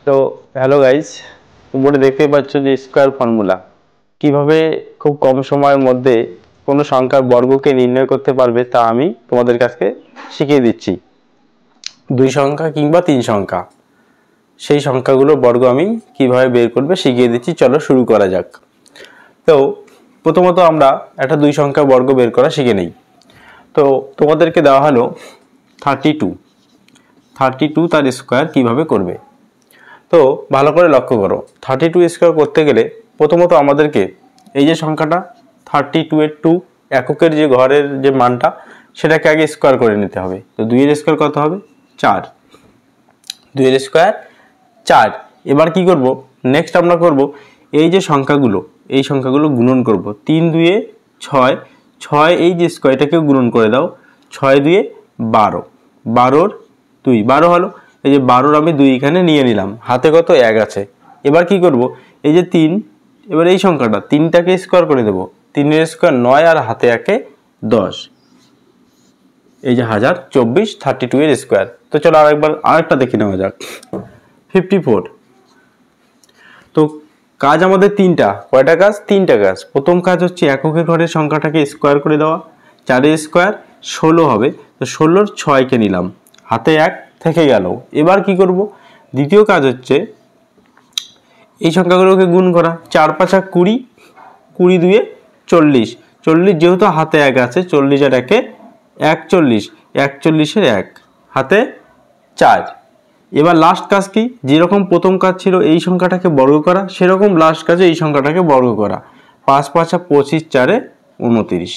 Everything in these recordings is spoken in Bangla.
তো হ্যালো গাইস, উপরে দেখতে পাচ্ছ যে স্কোয়ার ফর্মুলা কিভাবে খুব কম সময়ের মধ্যে কোনো সংখ্যার বর্গকে নির্ণয় করতে পারবে তা আমি তোমাদের কাছে শিখিয়ে দিচ্ছি। দুই সংখ্যা কিংবা তিন সংখ্যা, সেই সংখ্যাগুলোর বর্গ আমি কিভাবে বের করবে শিখিয়ে দিচ্ছি। চলো শুরু করা যাক। তো প্রথমত আমরা একটা দুই সংখ্যা বর্গ বের করা শিখে নেই। তো তোমাদেরকে দেওয়া হলো 32 তার স্কোয়ার কিভাবে করবে। তো ভালো করে লক্ষ্য করো, 32 স্কোয়ার করতে গেলে প্রথমত আমাদেরকে এই যে সংখ্যাটা 32 এর 2 এককের যে ঘরের যে মানটা সেটাকে আগে স্কোয়ার করে নিতে হবে। তো 2 এর স্কোয়ার কত হবে? 4। 2 এর স্কোয়ার 4। এবার কি করব? নেক্সট আমরা করব এই যে সংখ্যাগুলো, এই সংখ্যাগুলো গুণন করব। 3 2 এ 6, 6 এই যে স্কোয়ারটাকে গুণন করে দাও। 6 2 এ 12, 12 2 12 হলো। এই যে 12 আমি 2 এখানে নিয়ে নিলাম, হাতে কত 1 আছে। এবার কি করব? এই যে 3, এবার এই সংখ্যাটা 3টাকে স্কোয়ার করে দেব। 3 এর স্কোয়ার 9 আর হাতে 1 10, এই যে 1024 32 এর স্কোয়ার। তো চলো আরেকটা দেখে নেওয়া যাক। 54। তো কাজ আমাদের তিনটা। কয়টা কাজ? তিনটা কাজ। প্রথম কাজ হচ্ছে এককের ঘরের সংখ্যাটাকে স্কোয়ার করে দেওয়া। 4 এর স্কোয়ার 16 হবে। তো 16 6কে নিলাম, হাতে 1 থেকে গেল। এবার কি করব? দ্বিতীয় কাজ হচ্ছে এই সংখ্যাগুলোকে গুণ করা। 4 5 20, 20 2 40, 40 যেহেতু হাতে 1 আছে, 40 আর 1 41, 41 এর 1 হাতে 4। এবার লাস্ট কাজ কি? যেরকম প্রথম কাজ ছিল এই সংখ্যাটাকে বর্গ করা, সেরকম লাস্ট কাজে এই সংখ্যাটাকে বর্গ করা। 5 5 25, 4 29,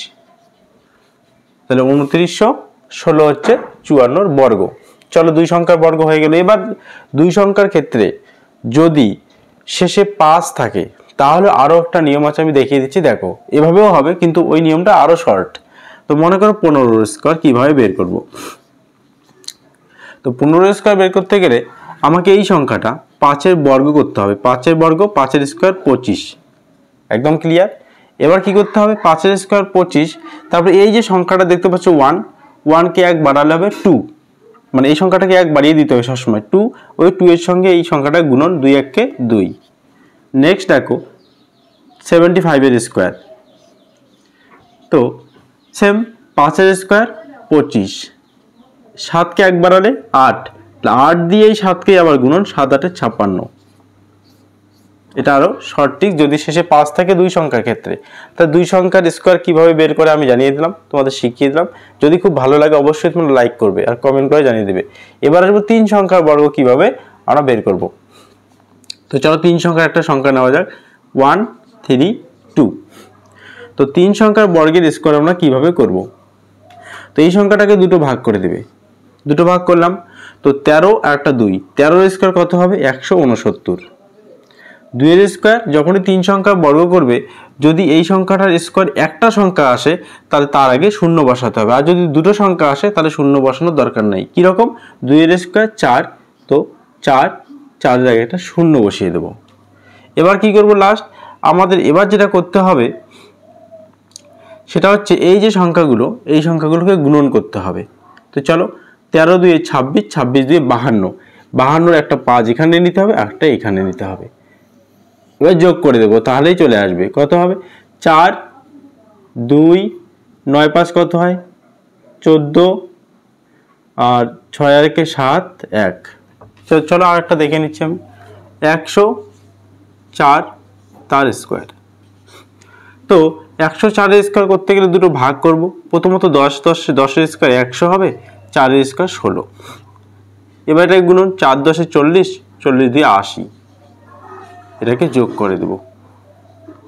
তাহলে 2916 হচ্ছে 54 বর্গ। চলো দুই সংখ্যার বর্গ হয়ে গেল। এবার দুই সংখ্যার ক্ষেত্রে যদি শেষে 5 থাকে তাহলে আরো একটা নিয়ম আছে, আমি দেখিয়ে দিচ্ছি। দেখো, এভাবেও হবে কিন্তু ওই নিয়মটা আরো শর্ট। তো মনে করো 15 স্কোয়ার কিভাবে বের করব। তো 15 স্কোয়ার বের করতে গেলে আমাকে এই সংখ্যাটা 5-এর বর্গ করতে হবে। 5-এর বর্গ, 5-এর স্কোয়ার 25, একদম ক্লিয়ার। এবার কি করতে হবে? 5-এর স্কোয়ার 25, তারপরে এই যে সংখ্যাটা দেখতে পাচ্ছ 1, 1কে 1 বাড়ালে হবে 2, মানে এই সংখ্যাটাকে 1 বাড়িয়ে দিতে হবে সবসময়। 2, ওই 2 এর সঙ্গে এই সংখ্যাটা গুণন, 2 1 কে 2। নেক্সট দেখো 75-এর স্কোয়ার। তো সেম 5-এর স্কোয়ার 25, 7কে 1 বাড়ালে 8, 8 দিয়ে এই 7কে আবার গুণন, 7 8 56। এটা আরো শর্ট ট্রিক যদি শেষে 5 থাকে দুই সংখ্যার ক্ষেত্রে। তা দুই সংখ্যার স্কোয়ার কিভাবে বের করে আমি জানিয়ে দিলাম, তোমাদের শিখিয়ে দিলাম। যদি খুব ভালো লাগে অবশ্যই তোমরা লাইক করবে আর কমেন্ট করে জানিয়ে দেবে। এবার আসবো তিন সংখ্যার বর্গ কিভাবে আমরা বের করব। তো চলো তিন সংখ্যার একটা সংখ্যা নেওয়া যাক, 1 3 2। তো তিন সংখ্যার বর্গের স্কোয়ার আমরা কিভাবে করব। তো এই সংখ্যাটাকে দুটো ভাগ করে দেবে। দুটো ভাগ করলাম, তো 13 আর একটা 2, 13 এর স্কোয়ার কত হবে? 169। 2 এর স্কোয়ার যখনই তিন সংখ্যা বর্গ করবে, যদি এই সংখ্যাটার স্কোয়ার একটা সংখ্যা আসে তাহলে তার আগে শূন্য বসাতে হবে, আর যদি দুটো সংখ্যা আসে তাহলে শূন্য বসানোর দরকার নেই। কীরকম? 2 এর স্কোয়ার 4, তো 4 জায়গায় একটা শূন্য বসিয়ে দেব। এবার কি করব? লাস্ট আমাদের এবার যেটা করতে হবে সেটা হচ্ছে এই যে সংখ্যাগুলো, এই সংখ্যাগুলোকে গুণন করতে হবে। তো চলো 13 2 26, 26 2 52, 52-র একটা 5 এখানে নিতে হবে, একটা এখানে নিতে হবে। এবার যোগ করে দেবো, তাহলেই চলে আসবে। কত হবে? 4 2 9 5 কত হয়? 14, আর 6 আর 1 7 1। চলো আর একটা দেখে নিচ্ছি আমি। 104 তার স্কোয়ার। তো 104-এর স্কোয়ার করতে গেলে দুটো ভাগ করব। প্রথমত 10-10-10-এর স্কোয়ার 100 হবে, 4-এর স্কোয়ার 16। এবার এটাকে গুণন, 4 10 40, 40 দিয়ে 80, এটাকে যোগ করে দেব।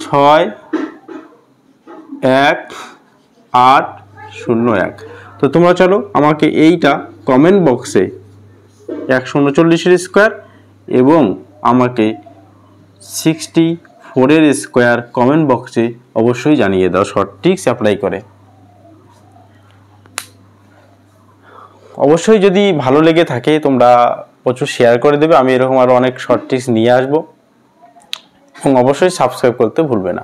6 1 8 0 1। তো তোমরা চলো আমাকে এইটা কমেন্ট বক্সে 139-এর স্কোয়ার এবং আমাকে 64-এর স্কোয়ার কমেন্ট বক্সে অবশ্যই জানিয়ে দাও, শর্ট ট্রিক্স অ্যাপ্লাই করে। অবশ্যই যদি ভালো লেগে থাকে তোমরা প্রচুর শেয়ার করে দেবে। আমি এরকম আরও অনেক শর্ট ট্রিক্স নিয়ে আসবো, এবং অবশ্যই সাবস্ক্রাইব করতে ভুলবে না।